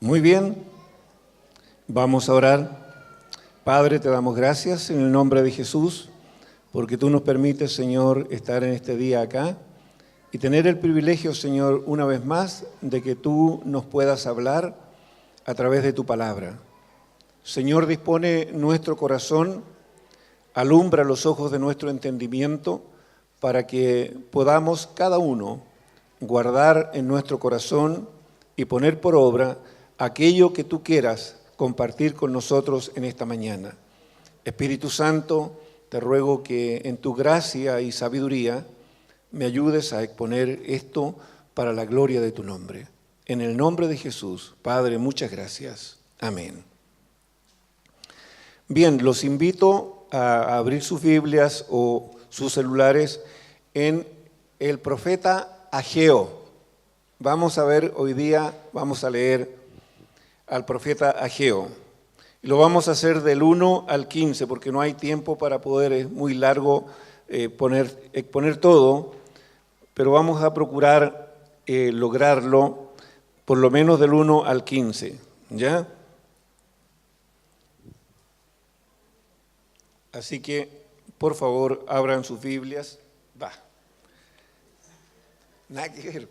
Muy bien, vamos a orar. Padre, te damos gracias en el nombre de Jesús, porque tú nos permites, Señor, estar en este día acá y tener el privilegio, Señor, una vez más, de que tú nos puedas hablar a través de tu palabra. Señor, dispone nuestro corazón, alumbra los ojos de nuestro entendimiento para que podamos cada uno guardar en nuestro corazón y poner por obra aquello que tú quieras compartir con nosotros en esta mañana. Espíritu Santo, te ruego que en tu gracia y sabiduría me ayudes a exponer esto para la gloria de tu nombre. En el nombre de Jesús, Padre, muchas gracias. Amén. Bien, los invito a abrir sus Biblias o sus celulares en el profeta Ageo. Vamos a ver hoy día, vamos a leer al profeta Ageo. Y lo vamos a hacer del 1 al 15 porque no hay tiempo para poder, es muy largo exponer todo, pero vamos a procurar lograrlo por lo menos del 1 al 15, ¿ya? Así que, por favor, abran sus Biblias. Va. Nada que ver.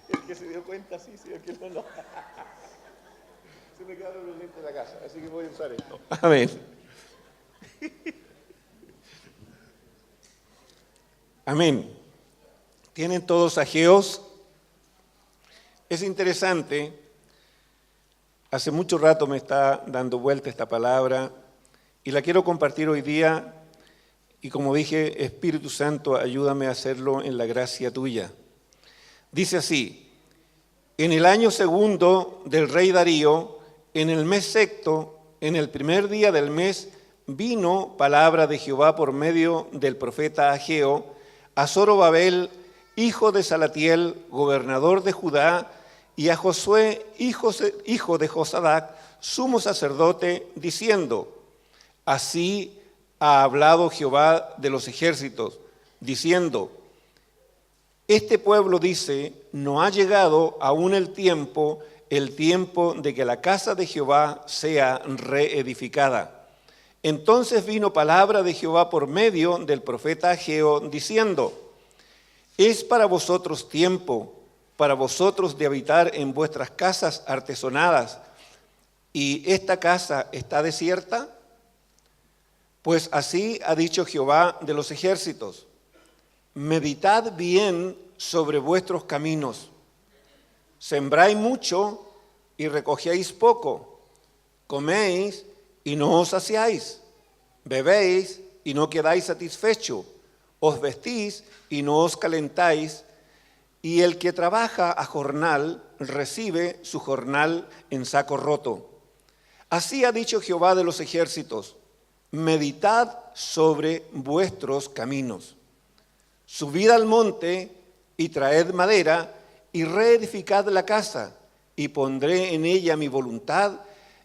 El que se dio cuenta, sí, el que no. Se me quedaron los lentes de la casa, así que voy a usar esto. Amén. Amén. ¿Tienen todos Ageos? Es interesante, hace mucho rato me está dando vuelta esta palabra y la quiero compartir hoy día y como dije, Espíritu Santo, ayúdame a hacerlo en la gracia tuya. Dice así: en el año segundo del rey Darío, en el mes sexto, en el primer día del mes, vino palabra de Jehová por medio del profeta Ageo a Zorobabel, hijo de Salatiel, gobernador de Judá, y a Josué, hijo de Josadac, sumo sacerdote, diciendo: así ha hablado Jehová de los ejércitos, diciendo: este pueblo dice, no ha llegado aún el tiempo de que la casa de Jehová sea reedificada. Entonces vino palabra de Jehová por medio del profeta Ageo, diciendo: es para vosotros tiempo, para vosotros de habitar en vuestras casas artesonadas, y esta casa está desierta. Pues así ha dicho Jehová de los ejércitos: meditad bien sobre vuestros caminos. Sembráis mucho y recogéis poco. Coméis y no os saciáis. Bebéis y no quedáis satisfechos. Os vestís y no os calentáis. Y el que trabaja a jornal recibe su jornal en saco roto. Así ha dicho Jehová de los ejércitos: meditad sobre vuestros caminos. Subid al monte y traed madera y reedificad la casa, y pondré en ella mi voluntad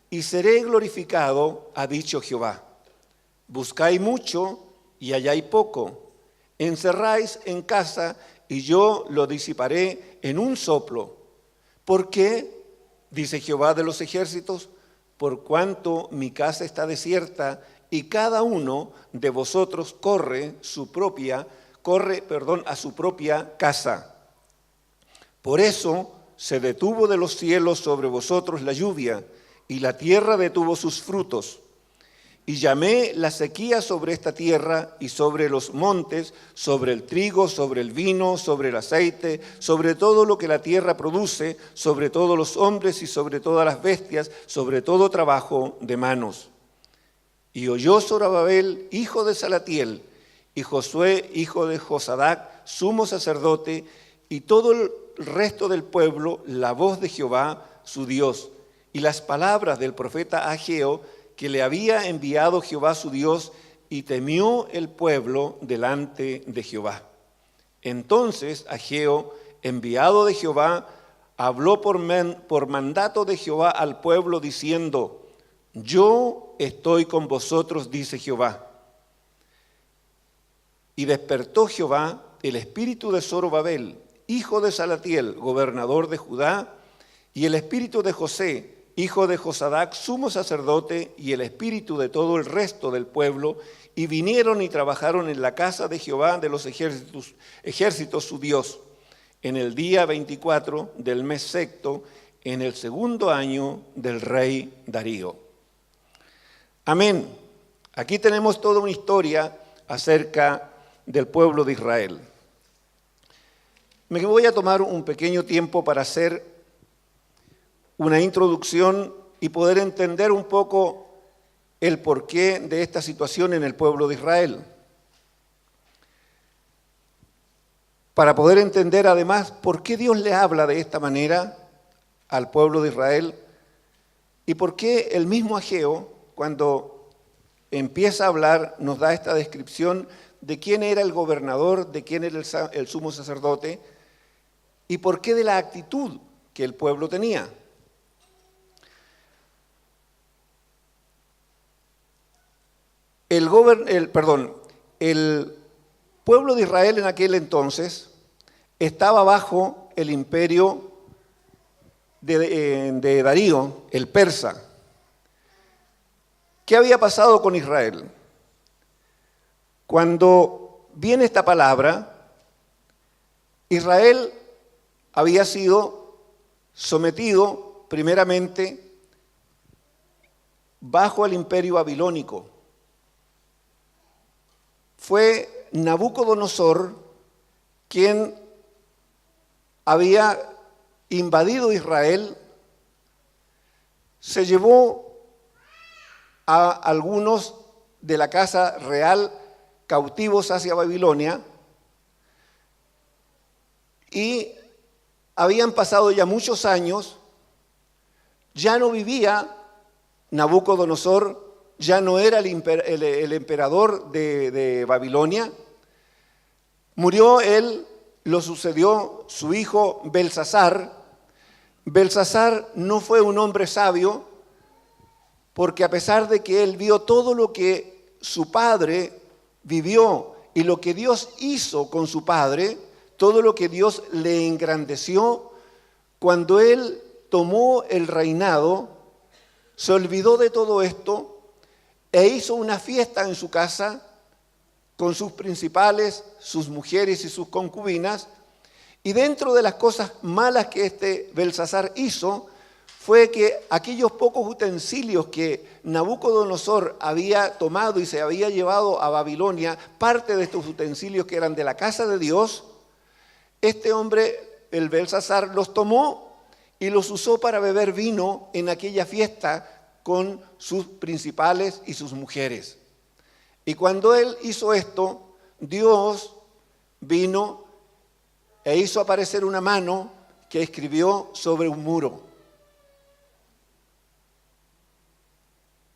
y seré glorificado, ha dicho Jehová. Buscáis mucho y halláis poco. Encerráis en casa y yo lo disiparé en un soplo. ¿Por qué? Dice Jehová de los ejércitos: por cuanto mi casa está desierta y cada uno de vosotros corre a su propia casa. Por eso se detuvo de los cielos sobre vosotros la lluvia, y la tierra detuvo sus frutos. Y llamé la sequía sobre esta tierra y sobre los montes, sobre el trigo, sobre el vino, sobre el aceite, sobre todo lo que la tierra produce, sobre todos los hombres y sobre todas las bestias, sobre todo trabajo de manos. Y oyó Zorobabel, hijo de Salatiel, y Josué, hijo de Josadac, sumo sacerdote, y todo el resto del pueblo, la voz de Jehová, su Dios, y las palabras del profeta Ageo, que le había enviado Jehová su Dios, y temió el pueblo delante de Jehová. Entonces Ageo, enviado de Jehová, habló por mandato de Jehová al pueblo, diciendo: yo estoy con vosotros, dice Jehová. Y despertó Jehová el espíritu de Zorobabel, hijo de Salatiel, gobernador de Judá, y el espíritu de José, hijo de Josadac, sumo sacerdote, y el espíritu de todo el resto del pueblo, y vinieron y trabajaron en la casa de Jehová de los ejércitos su Dios, en el día 24 del mes sexto, en el segundo año del rey Darío. Amén. Aquí tenemos toda una historia acerca del pueblo de Israel. Me voy a tomar un pequeño tiempo para hacer una introducción y poder entender un poco el porqué de esta situación en el pueblo de Israel. Para poder entender además por qué Dios le habla de esta manera al pueblo de Israel y por qué el mismo Ageo, cuando empieza a hablar, nos da esta descripción de quién era el gobernador, de quién era el sumo sacerdote y por qué de la actitud que el pueblo tenía. El pueblo de Israel en aquel entonces estaba bajo el imperio de Darío, el persa. ¿Qué había pasado con Israel? Cuando viene esta palabra, Israel había sido sometido primeramente bajo el imperio babilónico. Fue Nabucodonosor quien había invadido Israel, se llevó a algunos de la casa real cautivos hacia Babilonia y habían pasado ya muchos años, ya no vivía Nabucodonosor, ya no era el emperador de Babilonia, murió él, lo sucedió su hijo Belsasar. Belsasar no fue un hombre sabio, porque a pesar de que él vio todo lo que su padre vivió y lo que Dios hizo con su padre, todo lo que Dios le engrandeció, cuando él tomó el reinado, se olvidó de todo esto e hizo una fiesta en su casa con sus principales, sus mujeres y sus concubinas. Y dentro de las cosas malas que este Belsasar hizo, fue que aquellos pocos utensilios que Nabucodonosor había tomado y se había llevado a Babilonia, parte de estos utensilios que eran de la casa de Dios, este hombre, el Belsasar, los tomó y los usó para beber vino en aquella fiesta con sus principales y sus mujeres. Y cuando él hizo esto, Dios vino e hizo aparecer una mano que escribió sobre un muro.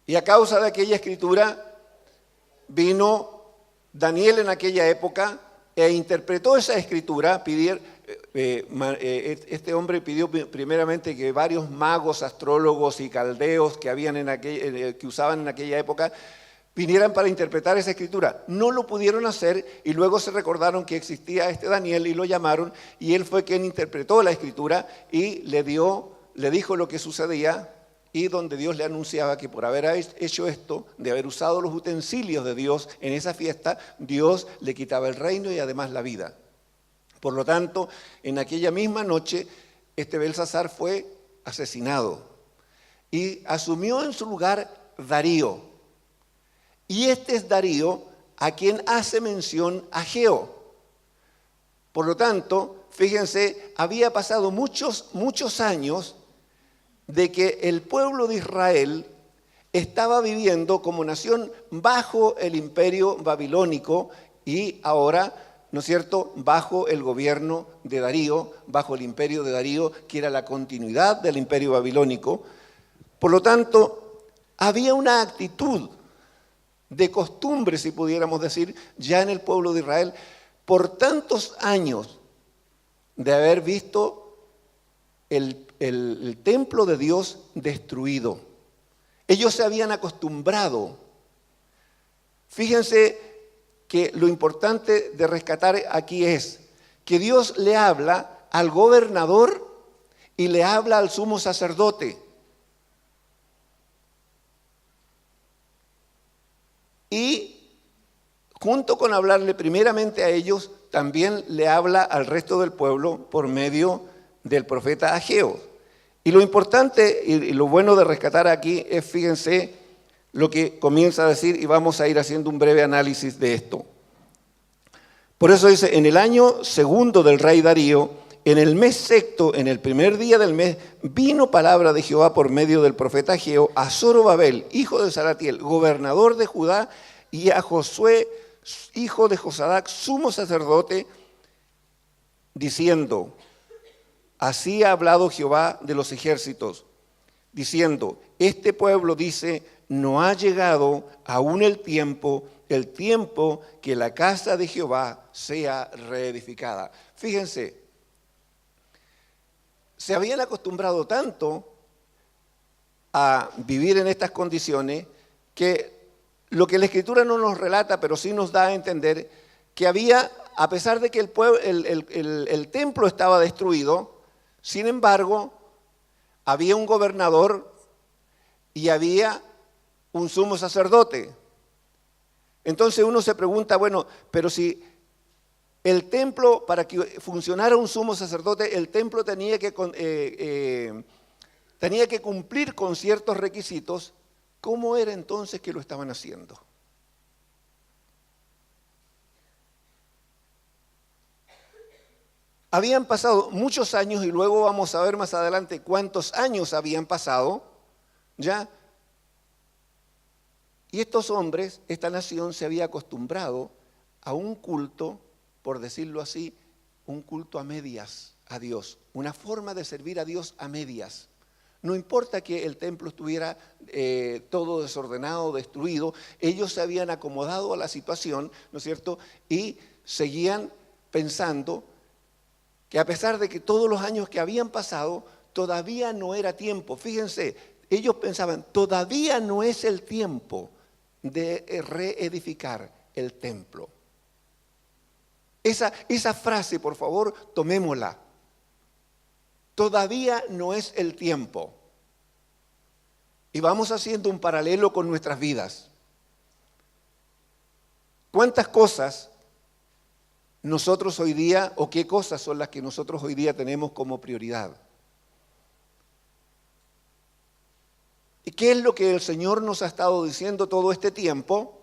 Y a causa de aquella escritura, vino Daniel en aquella época e interpretó esa escritura. Este hombre pidió primeramente que varios magos, astrólogos y caldeos que usaban en aquella época vinieran para interpretar esa escritura. No lo pudieron hacer y luego se recordaron que existía este Daniel y lo llamaron y él fue quien interpretó la escritura y le dijo lo que sucedía y donde Dios le anunciaba que por haber hecho esto, de haber usado los utensilios de Dios en esa fiesta, Dios le quitaba el reino y además la vida. Por lo tanto, en aquella misma noche, este Belsasar fue asesinado y asumió en su lugar Darío. Y este es Darío a quien hace mención Ageo. Por lo tanto, fíjense, había pasado muchos años de que el pueblo de Israel estaba viviendo como nación bajo el imperio babilónico y ahora, ¿no es cierto?, bajo el gobierno de Darío, bajo el imperio de Darío, que era la continuidad del imperio babilónico. Por lo tanto, había una actitud de costumbre, si pudiéramos decir, ya en el pueblo de Israel, por tantos años de haber visto el templo de Dios destruido. Ellos se habían acostumbrado. Fíjense que lo importante de rescatar aquí es que Dios le habla al gobernador y le habla al sumo sacerdote. Y junto con hablarle primeramente a ellos, también le habla al resto del pueblo por medio del profeta Ageo. Y lo importante y lo bueno de rescatar aquí es, fíjense, lo que comienza a decir, y vamos a ir haciendo un breve análisis de esto. Por eso dice, en el año segundo del rey Darío, en el mes sexto, en el primer día del mes, vino palabra de Jehová por medio del profeta Ageo a Zorobabel, hijo de Salatiel, gobernador de Judá, y a Josué, hijo de Josadac, sumo sacerdote, diciendo, así ha hablado Jehová de los ejércitos, diciendo, este pueblo dice, no ha llegado aún el tiempo que la casa de Jehová sea reedificada. Fíjense, se habían acostumbrado tanto a vivir en estas condiciones que lo que la Escritura no nos relata, pero sí nos da a entender que había, a pesar de que el templo estaba destruido, sin embargo, había un gobernador y había un sumo sacerdote. Entonces uno se pregunta, bueno, pero si el templo, para que funcionara un sumo sacerdote, el templo tenía que cumplir con ciertos requisitos, ¿cómo era entonces que lo estaban haciendo? Habían pasado muchos años y luego vamos a ver más adelante cuántos años habían pasado, ¿ya? Y estos hombres, esta nación se había acostumbrado a un culto, por decirlo así, un culto a medias a Dios, una forma de servir a Dios a medias. No importa que el templo estuviera todo desordenado, destruido, ellos se habían acomodado a la situación, ¿no es cierto? Y seguían pensando que a pesar de que todos los años que habían pasado, todavía no era tiempo. Fíjense, ellos pensaban, todavía no es el tiempo de reedificar el templo. Esa frase, por favor, tomémosla. Todavía no es el tiempo. Y vamos haciendo un paralelo con nuestras vidas. ¿Cuántas cosas nosotros hoy día, o qué cosas son las que nosotros hoy día tenemos como prioridad? ¿Y qué es lo que el Señor nos ha estado diciendo todo este tiempo?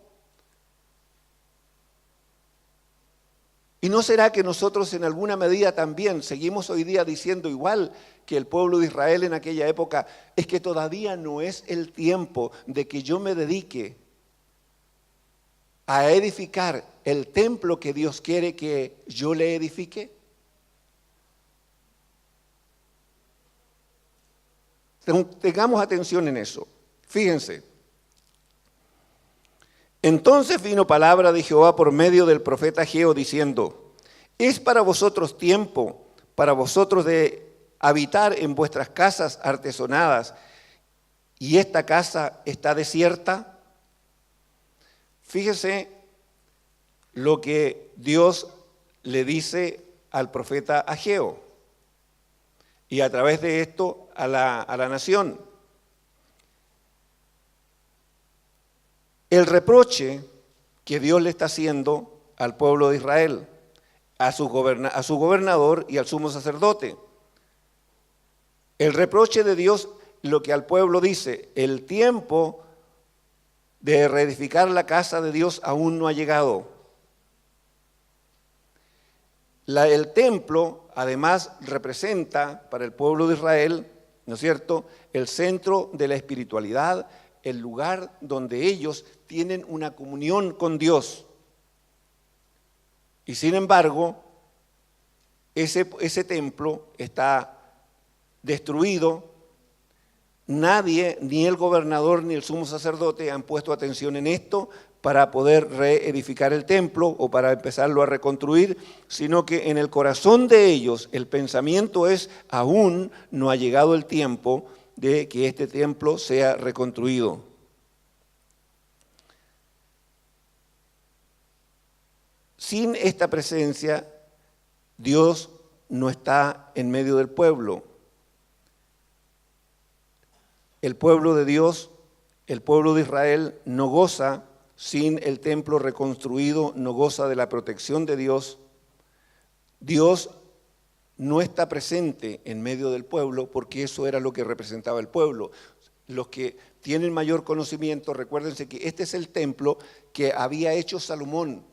¿Y no será que nosotros en alguna medida también seguimos hoy día diciendo igual que el pueblo de Israel en aquella época, es que todavía no es el tiempo de que yo me dedique a edificar el templo que Dios quiere que yo le edifique? Tengamos atención en eso. Fíjense. Entonces vino palabra de Jehová por medio del profeta Ageo diciendo, es para vosotros tiempo, para vosotros de habitar en vuestras casas artesonadas, y esta casa está desierta. Fíjese lo que Dios le dice al profeta Ageo, y a través de esto a la nación. El reproche que Dios le está haciendo al pueblo de Israel, a su gobernador y al sumo sacerdote. El reproche de Dios, lo que al pueblo dice, el tiempo de reedificar la casa de Dios aún no ha llegado. El templo, además, representa para el pueblo de Israel, ¿no es cierto?, el centro de la espiritualidad, el lugar donde ellos tienen una comunión con Dios. Y sin embargo, ese templo está destruido. Nadie, ni el gobernador ni el sumo sacerdote han puesto atención en esto para poder reedificar el templo o para empezarlo a reconstruir, sino que en el corazón de ellos el pensamiento es, aún no ha llegado el tiempo de que este templo sea reconstruido. Sin esta presencia Dios no está en medio del pueblo. El pueblo de Dios, el pueblo de Israel, no goza sin el templo reconstruido, no goza de la protección de Dios. Dios no está presente en medio del pueblo porque eso era lo que representaba el pueblo. Los que tienen mayor conocimiento, recuérdense que este es el templo que había hecho Salomón,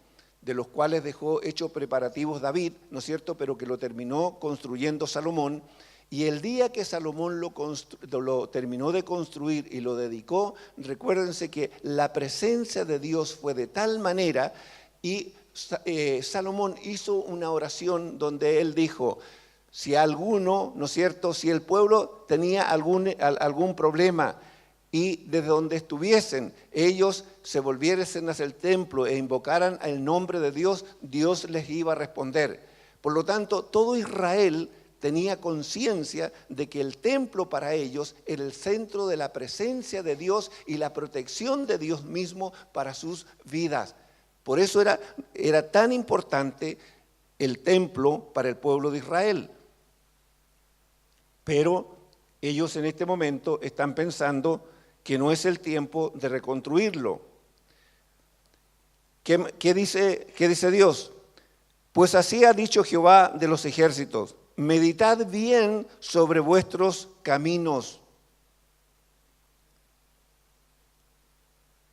de los cuales dejó hecho preparativos David, ¿no es cierto?, pero que lo terminó construyendo Salomón. Y el día que Salomón lo terminó de construir y lo dedicó, recuérdense que la presencia de Dios fue de tal manera y Salomón hizo una oración donde él dijo, si alguno, ¿no es cierto?, si el pueblo tenía algún problema y desde donde estuviesen ellos se volviesen hacia el templo e invocaran el nombre de Dios, Dios les iba a responder. Por lo tanto, todo Israel tenía conciencia de que el templo para ellos era el centro de la presencia de Dios y la protección de Dios mismo para sus vidas. Por eso era tan importante el templo para el pueblo de Israel. Pero ellos en este momento están pensando que no es el tiempo de reconstruirlo. ¿Qué dice Dios? Pues así ha dicho Jehová de los ejércitos, meditad bien sobre vuestros caminos.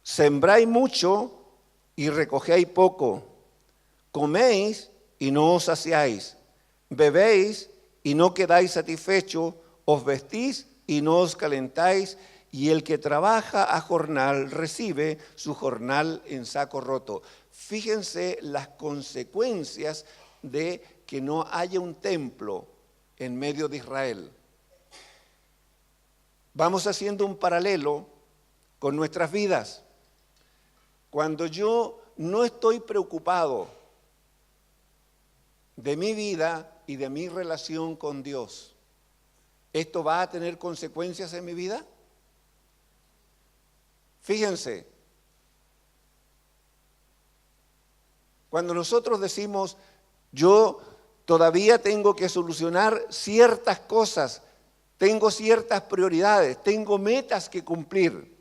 Sembráis mucho y recogéis poco. Coméis y no os saciáis. Bebéis y no quedáis satisfechos. Os vestís y no os calentáis. Y el que trabaja a jornal recibe su jornal en saco roto. Fíjense las consecuencias de que no haya un templo en medio de Israel. Vamos haciendo un paralelo con nuestras vidas. Cuando yo no estoy preocupado de mi vida y de mi relación con Dios, ¿esto va a tener consecuencias en mi vida? Fíjense, cuando nosotros decimos, yo todavía tengo que solucionar ciertas cosas, tengo ciertas prioridades, tengo metas que cumplir,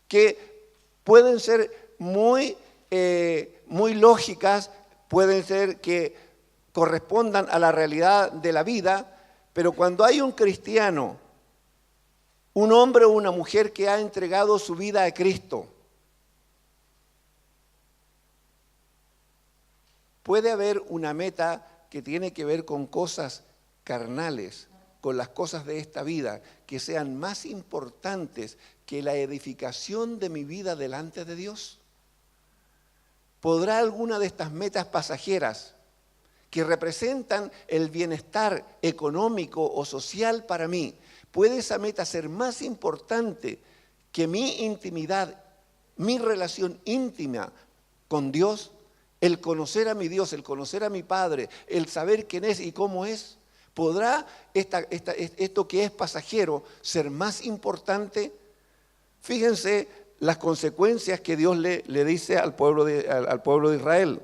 que pueden ser muy lógicas, pueden ser que correspondan a la realidad de la vida, pero cuando hay un cristiano, un hombre o una mujer que ha entregado su vida a Cristo, puede haber una meta que tiene que ver con cosas carnales, con las cosas de esta vida, que sean más importantes que la edificación de mi vida delante de Dios. ¿Podrá alguna de estas metas pasajeras que representan el bienestar económico o social para mí, puede esa meta ser más importante que mi intimidad, mi relación íntima con Dios? El conocer a mi Dios, el conocer a mi Padre, el saber quién es y cómo es. ¿Podrá esto que es pasajero ser más importante? Fíjense las consecuencias que Dios le dice al pueblo de Israel.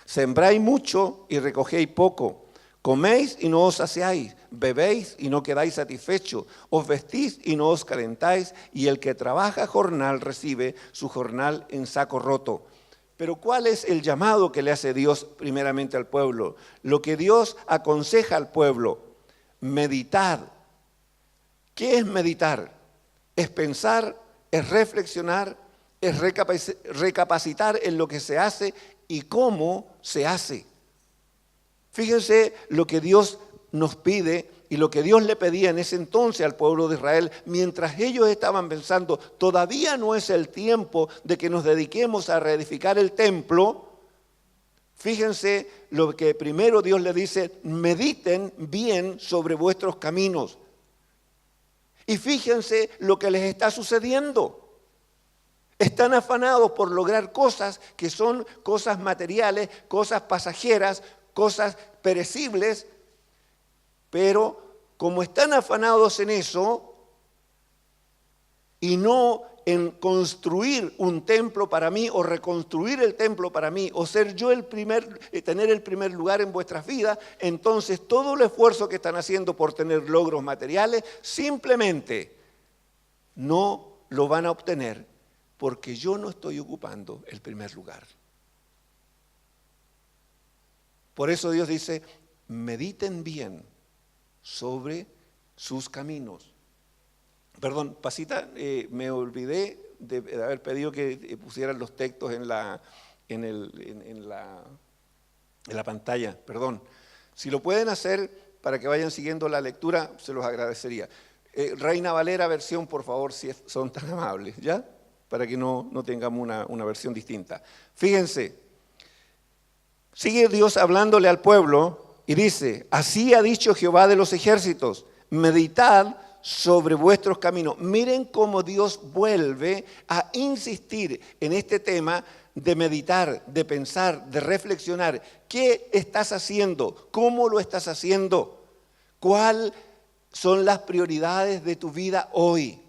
Sembráis mucho y recogéis poco. Coméis y no os saciáis. Bebéis y no quedáis satisfechos. Os vestís y no os calentáis. Y el que trabaja jornal recibe su jornal en saco roto. Pero ¿cuál es el llamado que le hace Dios primeramente al pueblo? Lo que Dios aconseja al pueblo: meditad. ¿Qué es meditar? Es pensar, es reflexionar, es recapacitar en lo que se hace y cómo se hace. Fíjense lo que Dios nos pide y lo que Dios le pedía en ese entonces al pueblo de Israel, mientras ellos estaban pensando, todavía no es el tiempo de que nos dediquemos a reedificar el templo. Fíjense lo que primero Dios le dice: mediten bien sobre vuestros caminos. Y fíjense lo que les está sucediendo. Están afanados por lograr cosas que son cosas materiales, cosas pasajeras, cosas perecibles, pero como están afanados en eso, y no en construir un templo para mí o reconstruir el templo para mí o ser yo tener el primer lugar en vuestras vidas, entonces todo el esfuerzo que están haciendo por tener logros materiales simplemente no lo van a obtener porque yo no estoy ocupando el primer lugar. Por eso Dios dice, mediten bien sobre sus caminos. Perdón, Pasita, me olvidé de haber pedido que pusieran los textos en la pantalla, perdón. Si lo pueden hacer para que vayan siguiendo la lectura, se los agradecería. Reina Valera versión, por favor, si son tan amables, ¿ya? Para que no tengamos una versión distinta. Fíjense, sigue Dios hablándole al pueblo y dice, así ha dicho Jehová de los ejércitos, meditad sobre vuestros caminos. Miren cómo Dios vuelve a insistir en este tema de meditar, de pensar, de reflexionar. ¿Qué estás haciendo? ¿Cómo lo estás haciendo? ¿Cuáles son las prioridades de tu vida hoy?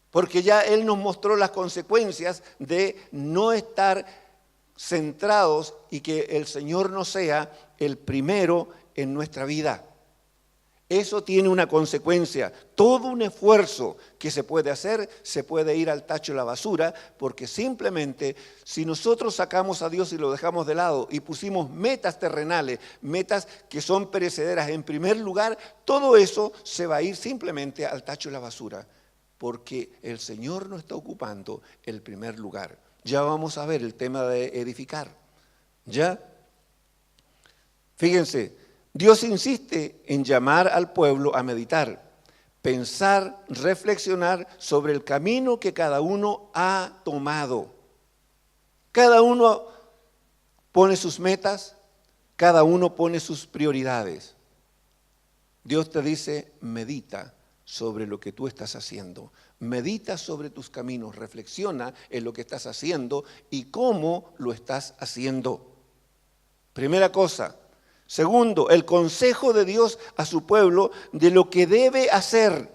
Porque ya Él nos mostró las consecuencias de no estar centrados y que el Señor no sea el primero en nuestra vida. Eso tiene una consecuencia. Todo un esfuerzo que se puede hacer se puede ir al tacho de la basura, porque simplemente si nosotros sacamos a Dios y lo dejamos de lado y pusimos metas terrenales, metas que son perecederas en primer lugar, todo eso se va a ir simplemente al tacho de la basura, porque el Señor no está ocupando el primer lugar. Ya vamos a ver el tema de edificar. ¿Ya? Fíjense. Dios insiste en llamar al pueblo a meditar, pensar, reflexionar sobre el camino que cada uno ha tomado. Cada uno pone sus metas, cada uno pone sus prioridades. Dios te dice, medita sobre lo que tú estás haciendo. Medita sobre tus caminos, reflexiona en lo que estás haciendo y cómo lo estás haciendo. Primera cosa. Segundo, el consejo de Dios a su pueblo de lo que debe hacer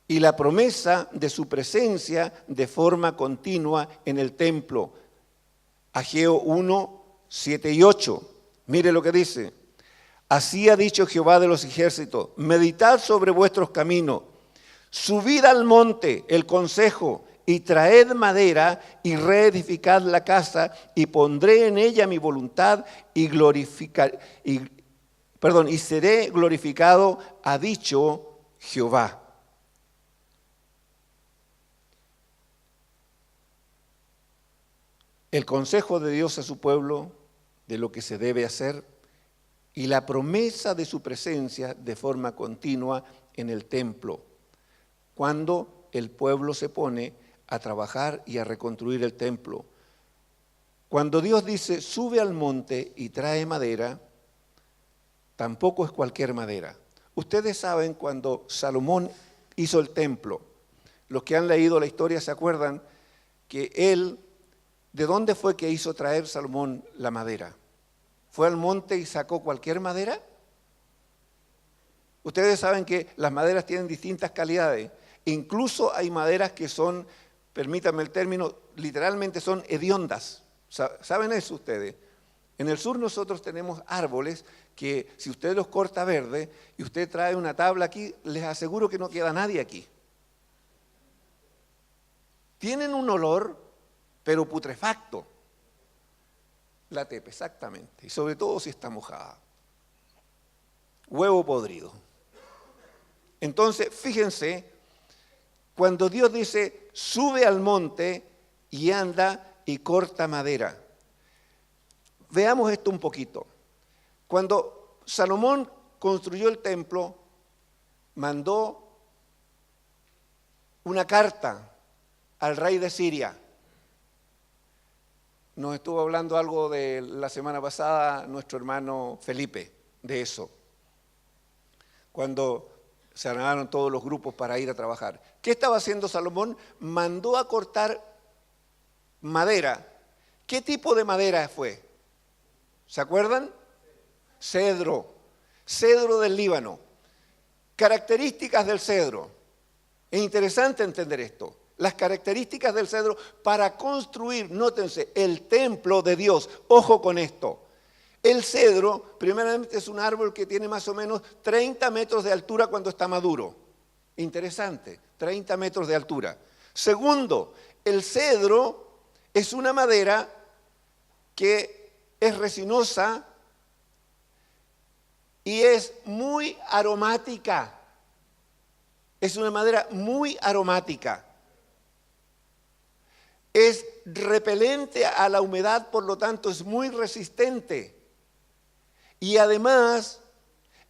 y la promesa de su presencia de forma continua en el templo. Ageo 1, 7 y 8. Mire lo que dice. Así ha dicho Jehová de los ejércitos, meditad sobre vuestros caminos, subid al monte, el consejo, y traed madera y reedificad la casa y pondré en ella mi voluntad y seré glorificado, ha dicho Jehová. El consejo de Dios a su pueblo de lo que se debe hacer y la promesa de su presencia de forma continua en el templo, cuando el pueblo se pone a trabajar y a reconstruir el templo. Cuando Dios dice, sube al monte y trae madera, tampoco es cualquier madera. Ustedes saben cuando Salomón hizo el templo, los que han leído la historia se acuerdan que él, ¿de dónde fue que hizo traer Salomón la madera? ¿Fue al monte y sacó cualquier madera? Ustedes saben que las maderas tienen distintas calidades. Incluso hay maderas que son, permítanme el término, literalmente son hediondas. ¿Saben eso ustedes? En el sur nosotros tenemos árboles que si usted los corta verde y usted trae una tabla aquí, les aseguro que no queda nadie aquí. Tienen un olor, pero putrefacto. La tepe, exactamente. Y sobre todo si está mojada. Huevo podrido. Entonces, fíjense, cuando Dios dice, sube al monte y anda y corta madera. Veamos esto un poquito. Cuando Salomón construyó el templo, mandó una carta al rey de Siria. Nos estuvo hablando algo de la semana pasada nuestro hermano Felipe, de eso. Cuando se armaron todos los grupos para ir a trabajar. ¿Qué estaba haciendo Salomón? Mandó a cortar madera. ¿Qué tipo de madera fue? ¿Se acuerdan? Cedro. Cedro del Líbano. Características del cedro. Es interesante entender esto. Las características del cedro para construir, nótense, el templo de Dios. Ojo con esto. El cedro, primeramente, es un árbol que tiene más o menos 30 metros de altura cuando está maduro. Interesante, 30 metros de altura. Segundo, el cedro es una madera que es resinosa y es muy aromática. Es una madera muy aromática. Es repelente a la humedad, por lo tanto es muy resistente. Y además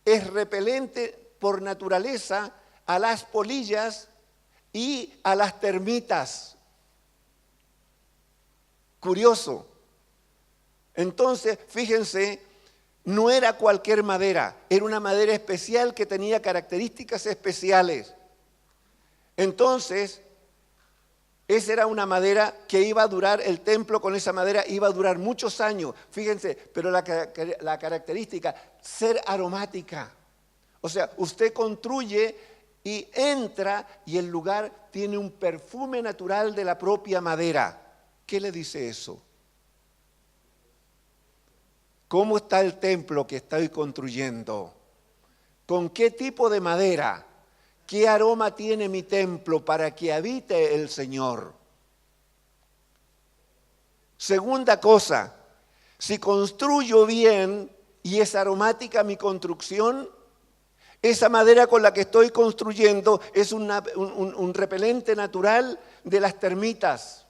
es repelente por naturaleza a las polillas y a las termitas. Curioso. Entonces, fíjense, no era cualquier madera, era una madera especial que tenía características especiales. Entonces, esa era una madera que iba a durar, el templo con esa madera iba a durar muchos años. Fíjense, pero la característica, ser aromática. O sea, usted construye y entra y el lugar tiene un perfume natural de la propia madera. ¿Qué le dice eso? ¿Cómo está el templo que estoy construyendo? ¿Con qué tipo de madera? ¿Qué aroma tiene mi templo para que habite el Señor? Segunda cosa, si construyo bien y es aromática mi construcción, esa madera con la que estoy construyendo es un repelente natural de las termitas.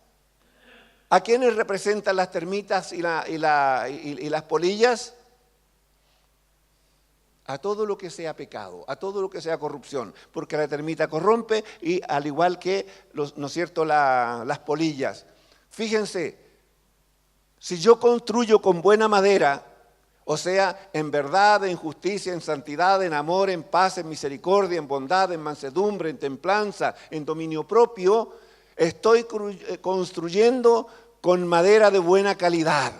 ¿A quiénes representan las termitas y las polillas? A todo lo que sea pecado, a todo lo que sea corrupción, porque la termita corrompe y al igual que ¿no es cierto?, las polillas. Fíjense, si yo construyo con buena madera, o sea, en verdad, en justicia, en santidad, en amor, en paz, en misericordia, en bondad, en mansedumbre, en templanza, en dominio propio, estoy construyendo con madera de buena calidad,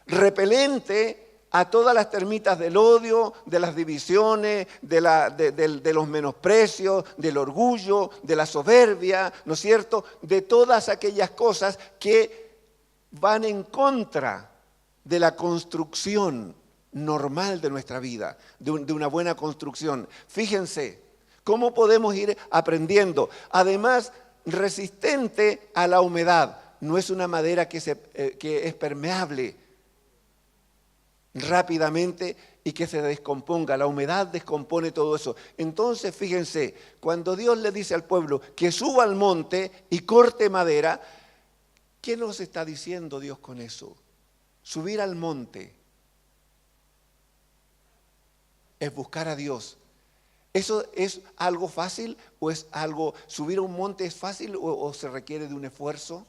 repelente a todas las termitas del odio, de las divisiones, de los menosprecios, del orgullo, de la soberbia, ¿no es cierto?, de todas aquellas cosas que van en contra de la construcción normal de nuestra vida, de una buena construcción. Fíjense, ¿cómo podemos ir aprendiendo? Además, resistente a la humedad. No es una madera que es permeable rápidamente y que se descomponga. La humedad descompone todo eso. Entonces, fíjense, cuando Dios le dice al pueblo que suba al monte y corte madera, ¿qué nos está diciendo Dios con eso? Subir al monte es buscar a Dios. ¿Eso es algo fácil o es algo, subir a un monte es fácil o se requiere de un esfuerzo?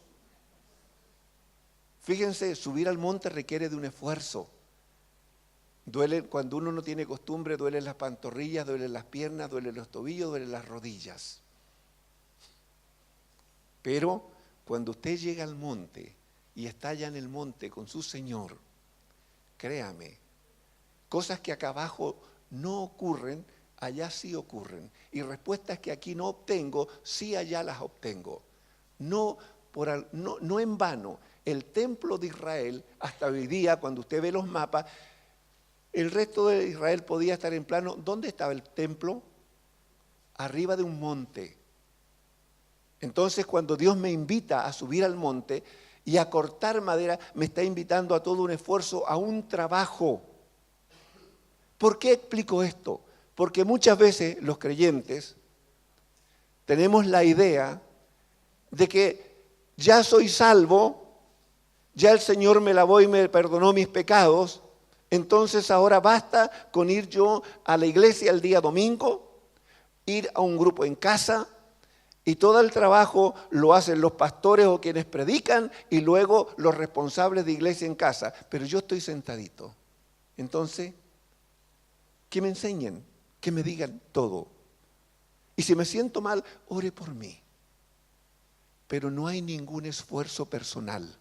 Fíjense, subir al monte requiere de un esfuerzo. Duele, cuando uno no tiene costumbre, duelen las pantorrillas, duelen las piernas, duelen los tobillos, duelen las rodillas. Pero cuando usted llega al monte y está allá en el monte con su Señor, créame, cosas que acá abajo no ocurren, allá sí ocurren. Y respuestas que aquí no obtengo, sí allá las obtengo. No en vano, el templo de Israel, hasta hoy día, cuando usted ve los mapas, el resto de Israel podía estar en plano. ¿Dónde estaba el templo? Arriba de un monte. Entonces, cuando Dios me invita a subir al monte y a cortar madera, me está invitando a todo un esfuerzo, a un trabajo. ¿Por qué explico esto? Porque muchas veces los creyentes tenemos la idea de que ya soy salvo, ya el Señor me lavó y me perdonó mis pecados, entonces ahora basta con ir yo a la iglesia el día domingo, ir a un grupo en casa y todo el trabajo lo hacen los pastores o quienes predican y luego los responsables de iglesia en casa. Pero yo estoy sentadito. Entonces, que me enseñen, que me digan todo. Y si me siento mal, ore por mí. Pero no hay ningún esfuerzo personal.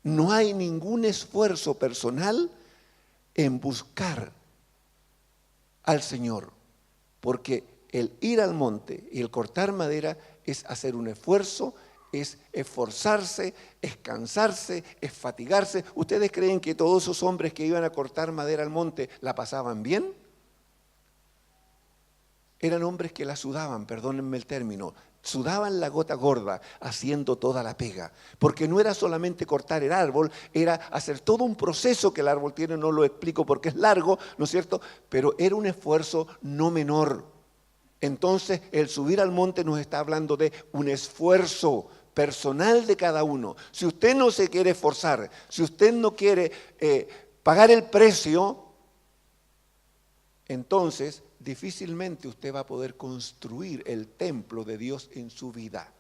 No hay ningún esfuerzo personal en buscar al Señor, porque el ir al monte y el cortar madera es hacer un esfuerzo, es esforzarse, es cansarse, es fatigarse. ¿Ustedes creen que todos esos hombres que iban a cortar madera al monte la pasaban bien? Eran hombres que la sudaban, perdónenme el término, sudaban la gota gorda haciendo toda la pega, porque no era solamente cortar el árbol, era hacer todo un proceso que el árbol tiene, no lo explico porque es largo, ¿no es cierto? Pero era un esfuerzo no menor. Entonces, el subir al monte nos está hablando de un esfuerzo personal de cada uno. Si usted no se quiere esforzar, si usted no quiere pagar el precio, entonces difícilmente usted va a poder construir el templo de Dios en su vida.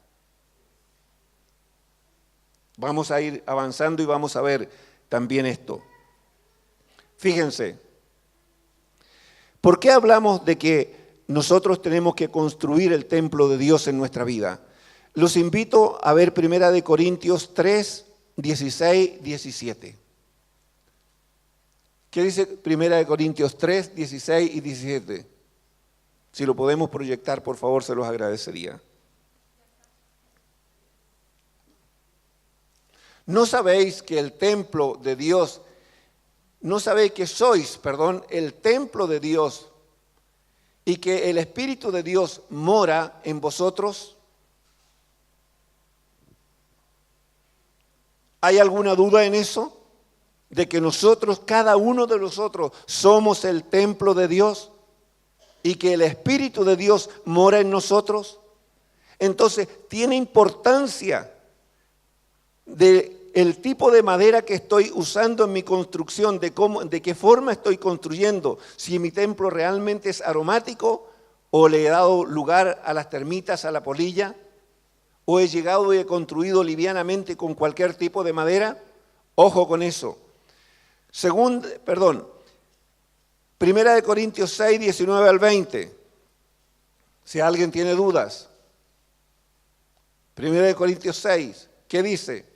Vamos a ir avanzando y vamos a ver también esto. Fíjense, ¿por qué hablamos de que nosotros tenemos que construir el templo de Dios en nuestra vida? Los invito a ver 1 Corintios 3, 16, 17. ¿Qué dice 1 Corintios 3, 16 y 17? Si lo podemos proyectar, por favor, se los agradecería. ¿No sabéis que el templo de Dios, no sabéis que sois, el templo de Dios y que el Espíritu de Dios mora en vosotros? ¿Hay alguna duda en eso? De que nosotros, cada uno de nosotros, somos el templo de Dios y que el Espíritu de Dios mora en nosotros. Entonces, tiene importancia el tipo de madera que estoy usando en mi construcción, de qué forma estoy construyendo, si mi templo realmente es aromático o le he dado lugar a las termitas, a la polilla, o he llegado y he construido livianamente con cualquier tipo de madera. Ojo con eso. 1 Corintios 6, 19 al 20. Si alguien tiene dudas. 1 Corintios 6, ¿qué dice?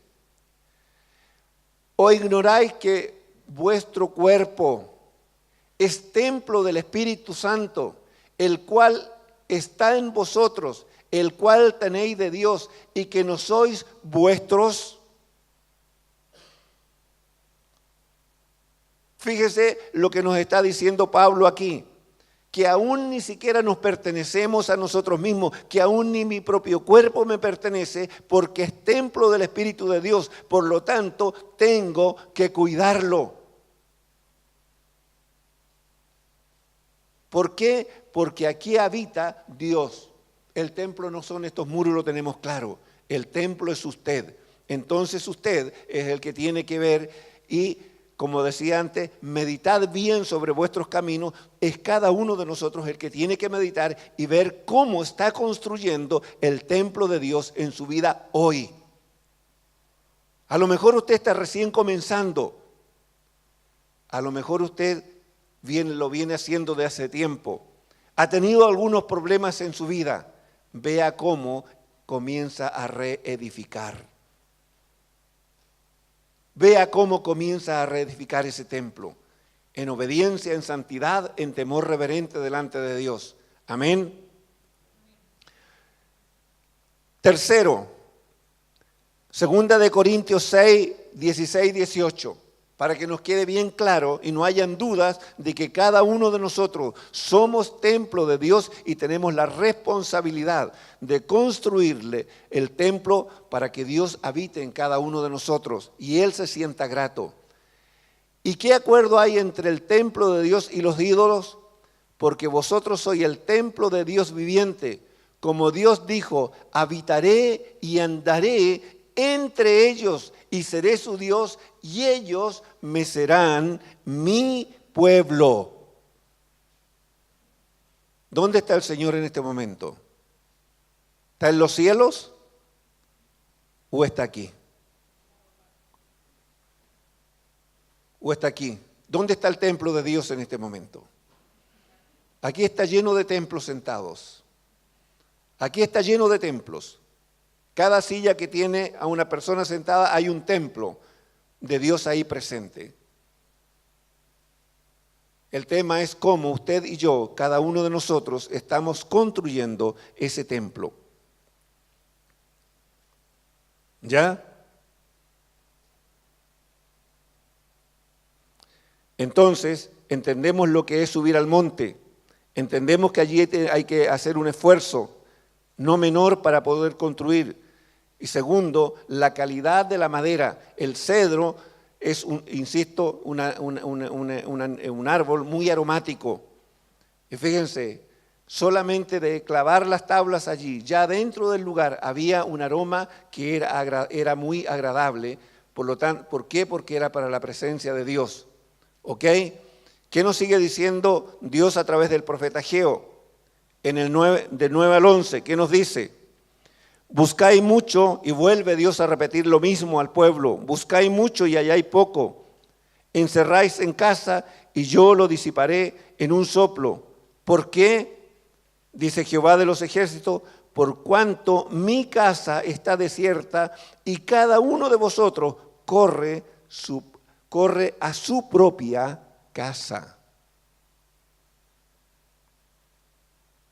¿O ignoráis que vuestro cuerpo es templo del Espíritu Santo, el cual está en vosotros, el cual tenéis de Dios, y que no sois vuestros? Fíjese lo que nos está diciendo Pablo aquí, que aún ni siquiera nos pertenecemos a nosotros mismos, que aún ni mi propio cuerpo me pertenece, porque es templo del Espíritu de Dios, por lo tanto tengo que cuidarlo. ¿Por qué? Porque aquí habita Dios. El templo no son estos muros, lo tenemos claro. El templo es usted. Entonces usted es el que tiene que ver y, como decía antes, meditad bien sobre vuestros caminos. Es cada uno de nosotros el que tiene que meditar y ver cómo está construyendo el templo de Dios en su vida hoy. A lo mejor usted está recién comenzando. A lo mejor usted lo viene haciendo de hace tiempo. Ha tenido algunos problemas en su vida. Vea cómo comienza a reedificar. Vea cómo comienza a reedificar ese templo, en obediencia, en santidad, en temor reverente delante de Dios. Amén. Tercero, 2 Corintios 6, 16, 18, para que nos quede bien claro y no hayan dudas de que cada uno de nosotros somos templo de Dios y tenemos la responsabilidad de construirle el templo para que Dios habite en cada uno de nosotros y Él se sienta grato. ¿Y qué acuerdo hay entre el templo de Dios y los ídolos? Porque vosotros sois el templo de Dios viviente. Como Dios dijo, habitaré y andaré entre ellos y seré su Dios y ellos me serán mi pueblo. ¿Dónde está el Señor en este momento? ¿Está en los cielos o está aquí? ¿O está aquí? ¿Dónde está el templo de Dios en este momento? Aquí está lleno de templos sentados. Aquí está lleno de templos. Cada silla que tiene a una persona sentada hay un templo de Dios ahí presente. El tema es cómo usted y yo, cada uno de nosotros, estamos construyendo ese templo. ¿Ya? Entonces, entendemos lo que es subir al monte. Entendemos que allí hay que hacer un esfuerzo no menor para poder construir. Y segundo, la calidad de la madera. El cedro es, insisto, un árbol muy aromático. Y fíjense, solamente de clavar las tablas allí, ya dentro del lugar había un aroma que era muy agradable. ¿Por qué? Porque era para la presencia de Dios. ¿Ok? ¿Qué nos sigue diciendo Dios a través del profeta Ageo? En el 9, del 9 al 11, ¿qué nos dice? Buscáis mucho y vuelve Dios a repetir lo mismo al pueblo. Buscáis mucho y halláis poco. Encerráis en casa y yo lo disiparé en un soplo. ¿Por qué? Dice Jehová de los ejércitos, por cuanto mi casa está desierta y cada uno de vosotros corre a su propia casa.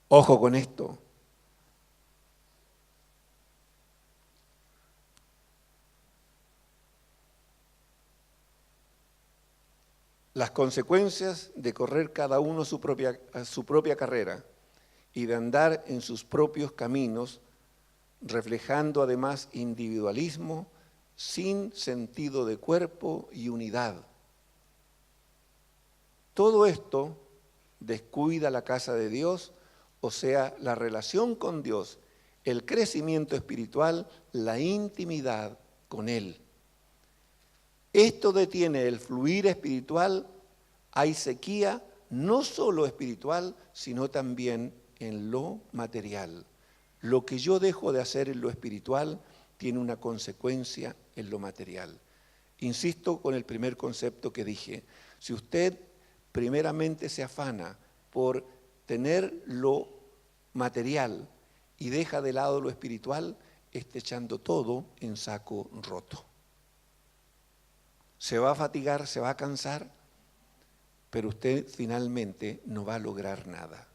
Ojo con esto. Las consecuencias de correr cada uno a su propia carrera y de andar en sus propios caminos, reflejando además individualismo sin sentido de cuerpo y unidad. Todo esto descuida la casa de Dios, o sea, la relación con Dios, el crecimiento espiritual, la intimidad con Él. Esto detiene el fluir espiritual, hay sequía, no solo espiritual, sino también en lo material. Lo que yo dejo de hacer en lo espiritual tiene una consecuencia en lo material. Insisto con el primer concepto que dije. Si usted primeramente se afana por tener lo material y deja de lado lo espiritual, está echando todo en saco roto. Se va a fatigar, se va a cansar, pero usted finalmente no va a lograr nada.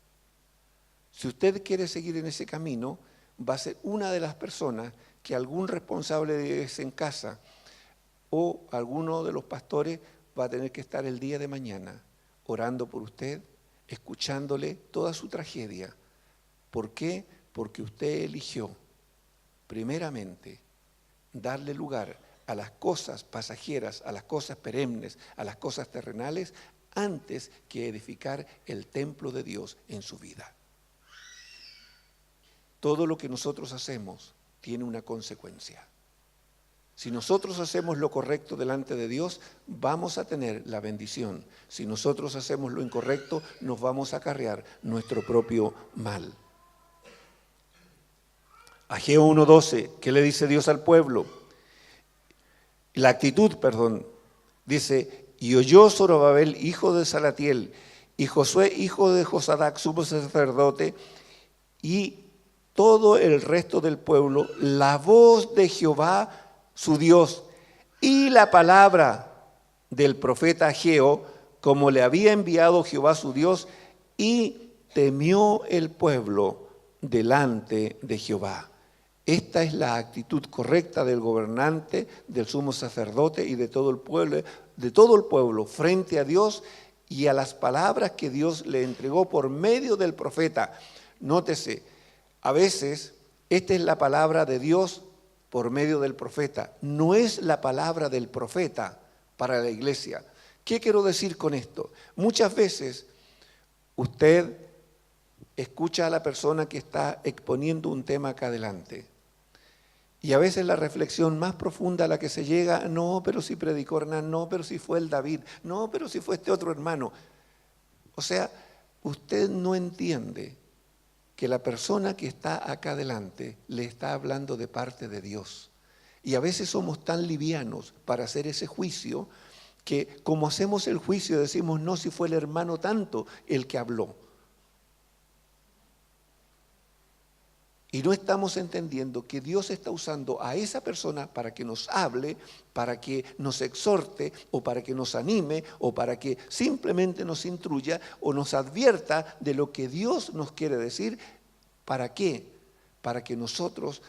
Si usted quiere seguir en ese camino, va a ser una de las personas que algún responsable de en casa o alguno de los pastores va a tener que estar el día de mañana orando por usted, escuchándole toda su tragedia. ¿Por qué? Porque usted eligió, primeramente, darle lugar a las cosas pasajeras, a las cosas perennes, a las cosas terrenales, antes que edificar el templo de Dios en su vida. Todo lo que nosotros hacemos tiene una consecuencia. Si nosotros hacemos lo correcto delante de Dios, vamos a tener la bendición. Si nosotros hacemos lo incorrecto, nos vamos a acarrear nuestro propio mal. Ageo 1:12, ¿qué le dice Dios al pueblo? La actitud, dice, y oyó Zorobabel, hijo de Salatiel, y Josué, hijo de Josadac, sumo sacerdote, y todo el resto del pueblo, la voz de Jehová, su Dios, y la palabra del profeta Ageo, como le había enviado Jehová su Dios, y temió el pueblo delante de Jehová. Esta es la actitud correcta del gobernante, del sumo sacerdote y de todo el pueblo frente a Dios y a las palabras que Dios le entregó por medio del profeta. Nótese, a veces esta es la palabra de Dios por medio del profeta, no es la palabra del profeta para la iglesia. ¿Qué quiero decir con esto? Muchas veces usted escucha a la persona que está exponiendo un tema acá adelante. Y a veces la reflexión más profunda a la que se llega, no, pero si predicó Hernán, no, pero si fue el David, no, pero si fue este otro hermano. O sea, usted no entiende que la persona que está acá adelante le está hablando de parte de Dios. Y a veces somos tan livianos para hacer ese juicio que como hacemos el juicio decimos, no, si fue el hermano tanto el que habló. Y no estamos entendiendo que Dios está usando a esa persona para que nos hable, para que nos exhorte, o para que nos anime, o para que simplemente nos instruya o nos advierta de lo que Dios nos quiere decir. ¿Para qué? Para que nosotros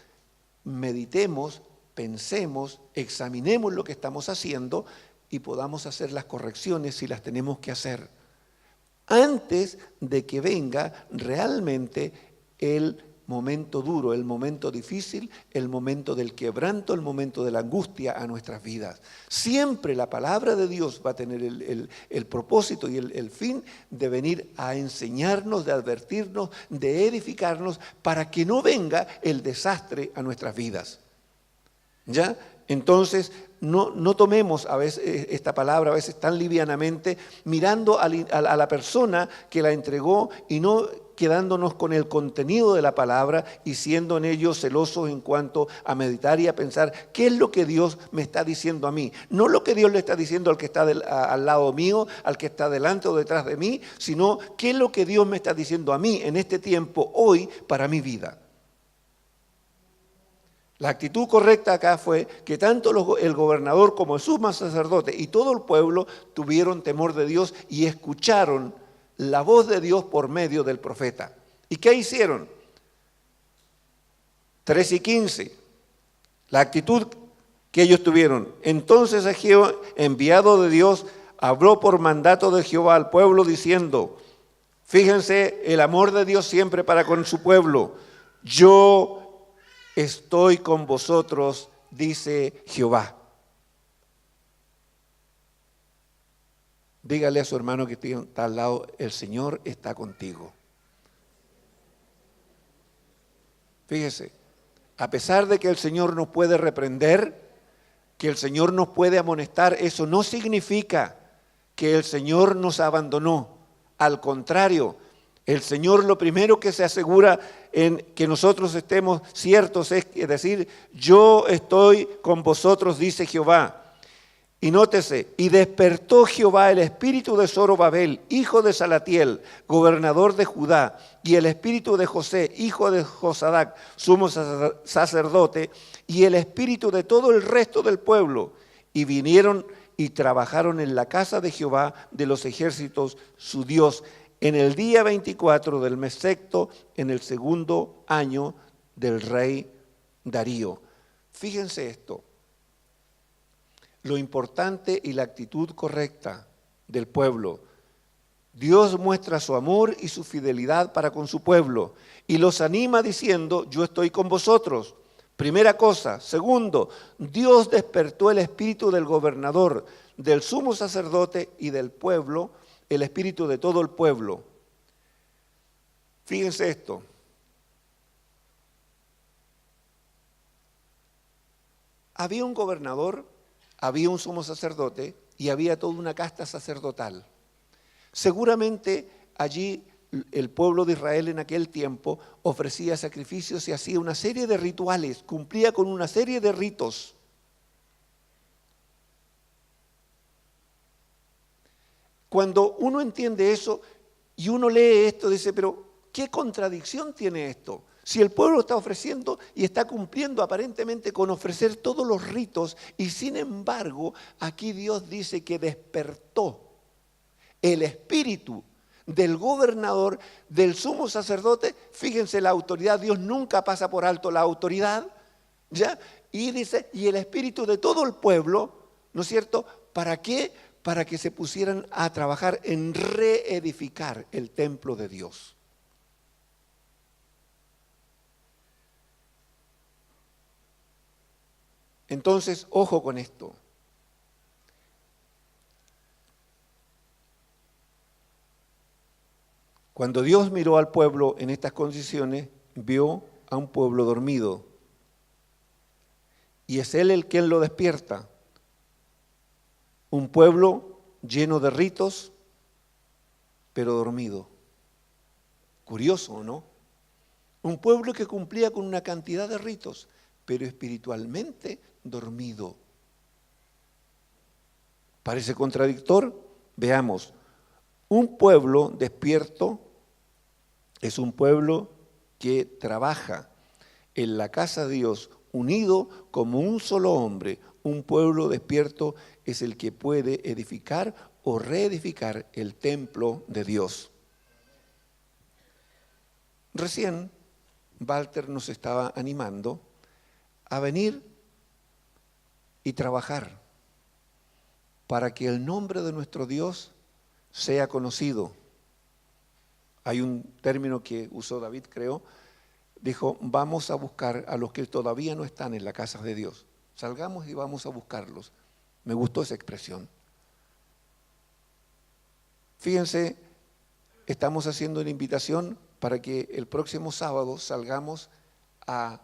meditemos, pensemos, examinemos lo que estamos haciendo y podamos hacer las correcciones si las tenemos que hacer, antes de que venga realmente el momento duro, el momento difícil, el momento del quebranto, el momento de la angustia a nuestras vidas. Siempre la palabra de Dios va a tener el propósito y el fin de venir a enseñarnos, de advertirnos, de edificarnos, para que no venga el desastre a nuestras vidas. ¿Ya? Entonces, no tomemos a veces esta palabra a veces tan livianamente, mirando a la persona que la entregó y no quedándonos con el contenido de la palabra y siendo en ello celosos en cuanto a meditar y a pensar qué es lo que Dios me está diciendo a mí. No lo que Dios le está diciendo al que está al lado mío, al que está delante o detrás de mí, sino qué es lo que Dios me está diciendo a mí en este tiempo, hoy, para mi vida. La actitud correcta acá fue que tanto el gobernador como el sumo sacerdote y todo el pueblo tuvieron temor de Dios y escucharon la voz de Dios por medio del profeta. ¿Y qué hicieron? 13:15. La actitud que ellos tuvieron. Entonces Ageo, enviado de Dios, habló por mandato de Jehová al pueblo diciendo, fíjense el amor de Dios siempre para con su pueblo. Yo estoy con vosotros, dice Jehová. Dígale a su hermano que está al lado, el Señor está contigo. Fíjese, a pesar de que el Señor nos puede reprender, que el Señor nos puede amonestar, eso no significa que el Señor nos abandonó. Al contrario, el Señor lo primero que se asegura en que nosotros estemos ciertos es decir, yo estoy con vosotros, dice Jehová. Y nótese, y despertó Jehová el espíritu de Zorobabel, hijo de Salatiel, gobernador de Judá, y el espíritu de José, hijo de Josadac, sumo sacerdote, y el espíritu de todo el resto del pueblo. Y vinieron y trabajaron en la casa de Jehová de los ejércitos, su Dios, en el día 24 del mes sexto, en el segundo año del rey Darío. Fíjense esto. Lo importante y la actitud correcta del pueblo. Dios muestra su amor y su fidelidad para con su pueblo y los anima diciendo, yo estoy con vosotros. Primera cosa. Segundo, Dios despertó el espíritu del gobernador, del sumo sacerdote y del pueblo, el espíritu de todo el pueblo. Fíjense esto. Había un gobernador, había un sumo sacerdote y había toda una casta sacerdotal. Seguramente allí el pueblo de Israel en aquel tiempo ofrecía sacrificios y hacía una serie de rituales, cumplía con una serie de ritos. Cuando uno entiende eso y uno lee esto, dice, pero ¿qué contradicción tiene esto? Si el pueblo está ofreciendo y está cumpliendo aparentemente con ofrecer todos los ritos, y sin embargo, aquí Dios dice que despertó el espíritu del gobernador, del sumo sacerdote. Fíjense la autoridad, Dios nunca pasa por alto la autoridad, ¿ya? Y dice, y el espíritu de todo el pueblo, ¿no es cierto? ¿Para qué? Para que se pusieran a trabajar en reedificar el templo de Dios. Entonces, ojo con esto. Cuando Dios miró al pueblo en estas condiciones, vio a un pueblo dormido. Y es Él el quien lo despierta. Un pueblo lleno de ritos, pero dormido. Curioso, ¿no? Un pueblo que cumplía con una cantidad de ritos, pero espiritualmente dormido. ¿Parece contradictor? Veamos. Un pueblo despierto es un pueblo que trabaja, en la casa de Dios, unido como un solo hombre, un pueblo despierto es el que puede edificar o reedificar el templo de Dios. Recién Walter nos estaba animando a venir y trabajar para que el nombre de nuestro Dios sea conocido. Hay un término que usó David, creo, dijo, vamos a buscar a los que todavía no están en la casa de Dios. Salgamos y vamos a buscarlos. Me gustó esa expresión. Fíjense, estamos haciendo una invitación para que el próximo sábado salgamos a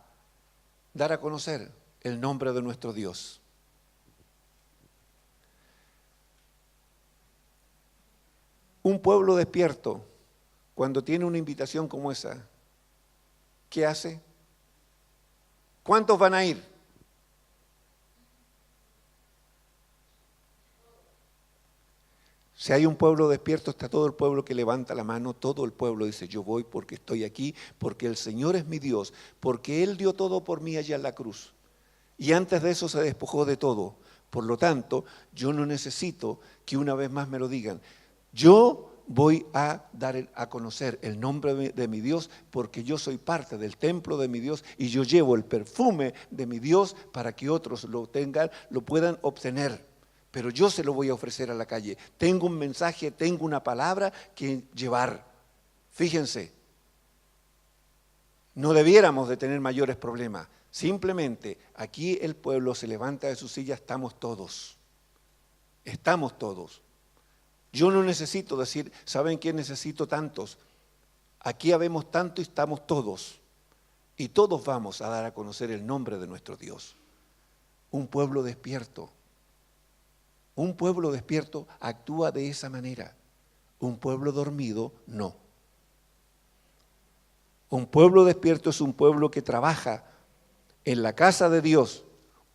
dar a conocer el nombre de nuestro Dios. Un pueblo despierto, cuando tiene una invitación como esa, ¿qué hace? ¿Cuántos van a ir? Si hay un pueblo despierto, está todo el pueblo que levanta la mano, todo el pueblo dice, yo voy porque estoy aquí, porque el Señor es mi Dios, porque Él dio todo por mí allá en la cruz. Y antes de eso se despojó de todo. Por lo tanto, yo no necesito que una vez más me lo digan. Yo voy a dar a conocer el nombre de mi Dios porque yo soy parte del templo de mi Dios y yo llevo el perfume de mi Dios para que otros lo tengan, lo puedan obtener. Pero yo se lo voy a ofrecer a la calle. Tengo un mensaje, tengo una palabra que llevar. Fíjense, no debiéramos de tener mayores problemas. Simplemente aquí el pueblo se levanta de su silla, estamos todos. Estamos todos. Yo no necesito decir, ¿saben qué? Necesito tantos. Aquí habemos tanto y estamos todos. Y todos vamos a dar a conocer el nombre de nuestro Dios. Un pueblo despierto. Un pueblo despierto actúa de esa manera. Un pueblo dormido, no. Un pueblo despierto es un pueblo que trabaja en la casa de Dios,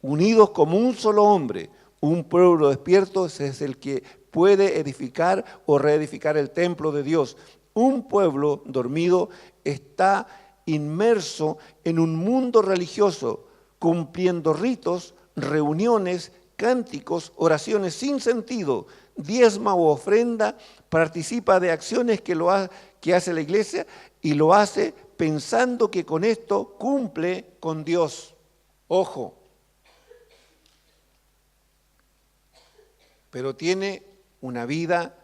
unidos como un solo hombre. Un pueblo despierto es el que puede edificar o reedificar el templo de Dios. Un pueblo dormido está inmerso en un mundo religioso, cumpliendo ritos, reuniones, cánticos, oraciones sin sentido, diezma o ofrenda, participa de acciones que hace la iglesia y lo hace pensando que con esto cumple con Dios. Ojo. Pero tiene una vida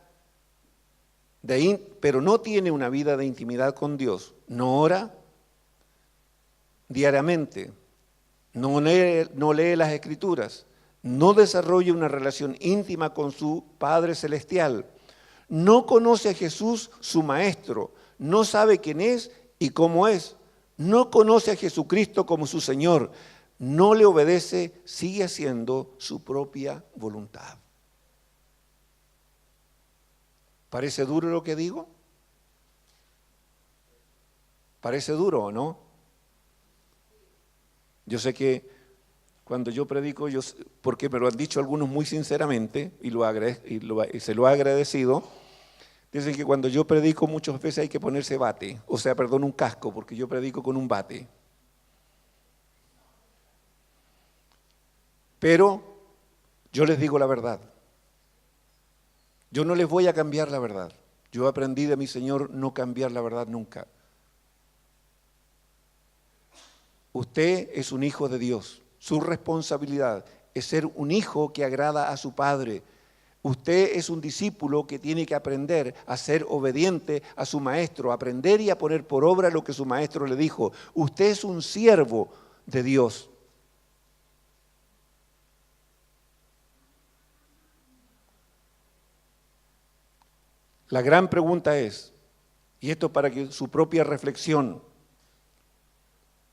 pero no tiene una vida de intimidad con Dios. No ora diariamente, no lee las Escrituras, no desarrolla una relación íntima con su Padre Celestial, no conoce a Jesús, su Maestro, no sabe quién es y cómo es, no conoce a Jesucristo como su Señor, no le obedece, sigue haciendo su propia voluntad. ¿Parece duro lo que digo? ¿Parece duro o no? Yo sé que cuando yo predico, porque me lo han dicho algunos muy sinceramente, y se lo ha agradecido, dicen que cuando yo predico muchas veces hay que ponerse bate, un casco, porque yo predico con un bate. Pero yo les digo la verdad. Yo no les voy a cambiar la verdad. Yo aprendí de mi Señor no cambiar la verdad nunca. Usted es un hijo de Dios. Su responsabilidad es ser un hijo que agrada a su Padre. Usted es un discípulo que tiene que aprender a ser obediente a su Maestro, a aprender y a poner por obra lo que su Maestro le dijo. Usted es un siervo de Dios. La gran pregunta es, y esto para que su propia reflexión,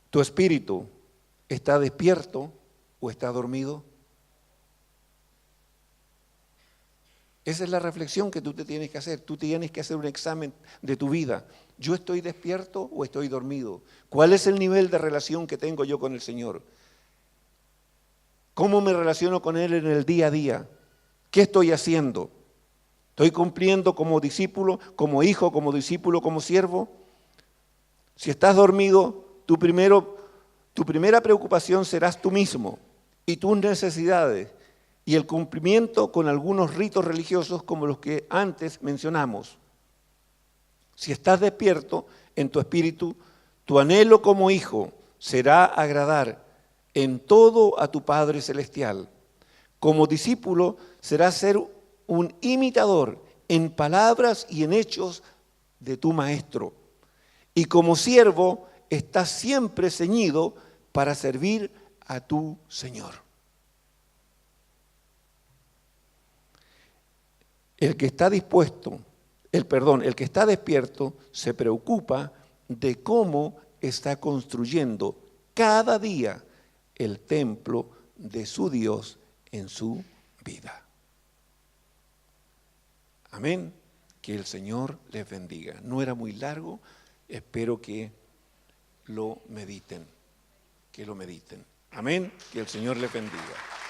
¿tu espíritu está despierto o está dormido? Esa es la reflexión que tú te tienes que hacer. Tú tienes que hacer un examen de tu vida. ¿Yo estoy despierto o estoy dormido? ¿Cuál es el nivel de relación que tengo yo con el Señor? ¿Cómo me relaciono con Él en el día a día? ¿Qué estoy haciendo? ¿Estoy cumpliendo como discípulo, como hijo, como discípulo, como siervo? Si estás dormido, tú primero Tu primera preocupación serás tú mismo y tus necesidades y el cumplimiento con algunos ritos religiosos como los que antes mencionamos. Si estás despierto en tu espíritu, tu anhelo como hijo será agradar en todo a tu Padre Celestial. Como discípulo serás ser un imitador en palabras y en hechos de tu Maestro. Y como siervo estás siempre ceñido para servir a tu Señor. El que está despierto se preocupa de cómo está construyendo cada día el templo de su Dios en su vida. Amén. Que el Señor les bendiga. No era muy largo, espero que lo mediten. Amén. Que el Señor les bendiga.